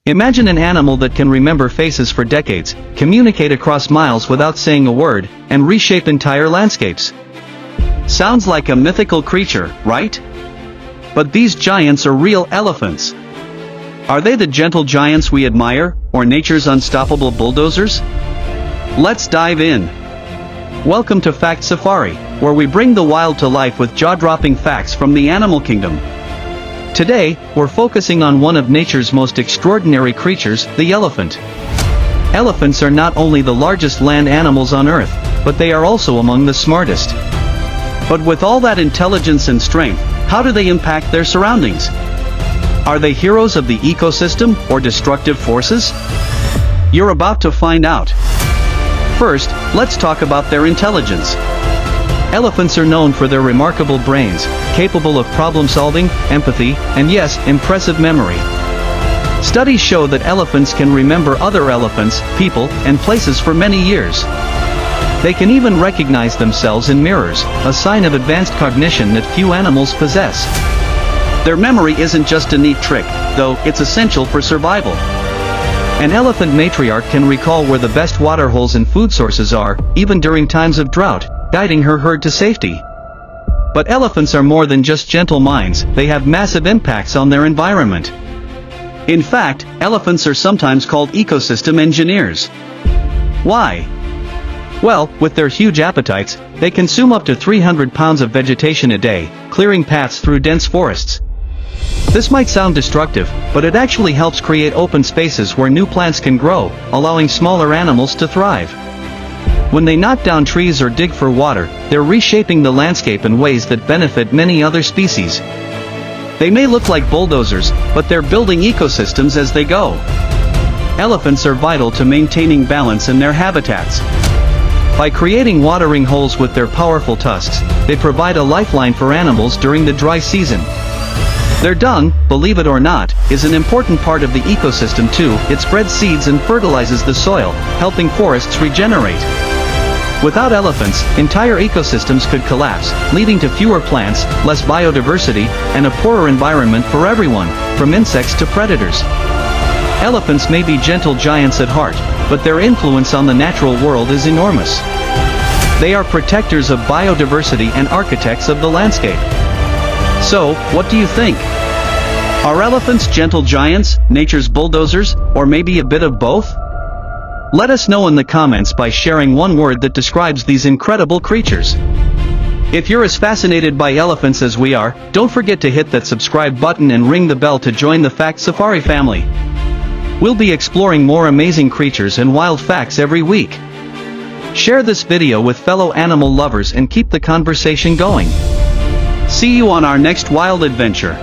Imagine an animal that can remember faces for decades, communicate across miles without saying a word, and reshape entire landscapes. Sounds like a mythical creature, right? But these giants are real elephants. Are they the gentle giants we admire, or nature's unstoppable bulldozers? Let's dive in. Welcome to Fact Safari, where we bring the wild to life with jaw-dropping facts from the animal kingdom. Today, we're focusing on one of nature's most extraordinary creatures, the elephant. Elephants are not only the largest land animals on Earth, but they are also among the smartest. But with all that intelligence and strength, how do they impact their surroundings? Are they heroes of the ecosystem, or destructive forces? You're about to find out. First, let's talk about their intelligence. Elephants are known for their remarkable brains, capable of problem-solving, empathy, and yes, impressive memory. Studies show that elephants can remember other elephants, people, and places for many years. They can even recognize themselves in mirrors, a sign of advanced cognition that few animals possess. Their memory isn't just a neat trick, though it's essential for survival. An elephant matriarch can recall where the best water holes and food sources are, even during times of drought, guiding her herd to safety. But elephants are more than just gentle minds, they have massive impacts on their environment. In fact, elephants are sometimes called ecosystem engineers. Why? Well, with their huge appetites, they consume up to 300 pounds of vegetation a day, clearing paths through dense forests. This might sound destructive, but it actually helps create open spaces where new plants can grow, allowing smaller animals to thrive. When they knock down trees or dig for water, they're reshaping the landscape in ways that benefit many other species. They may look like bulldozers, but they're building ecosystems as they go. Elephants are vital to maintaining balance in their habitats. By creating watering holes with their powerful tusks, they provide a lifeline for animals during the dry season. Their dung, believe it or not, is an important part of the ecosystem too. It spreads seeds and fertilizes the soil, helping forests regenerate. Without elephants, entire ecosystems could collapse, leading to fewer plants, less biodiversity, and a poorer environment for everyone, from insects to predators. Elephants may be gentle giants at heart, but their influence on the natural world is enormous. They are protectors of biodiversity and architects of the landscape. So, what do you think? Are elephants gentle giants, nature's bulldozers, or maybe a bit of both? Let us know in the comments by sharing one word that describes these incredible creatures. If you're as fascinated by elephants as we are, don't forget to hit that subscribe button and ring the bell to join the Fact Safari family. We'll be exploring more amazing creatures and wild facts every week. Share this video with fellow animal lovers and keep the conversation going. See you on our next wild adventure.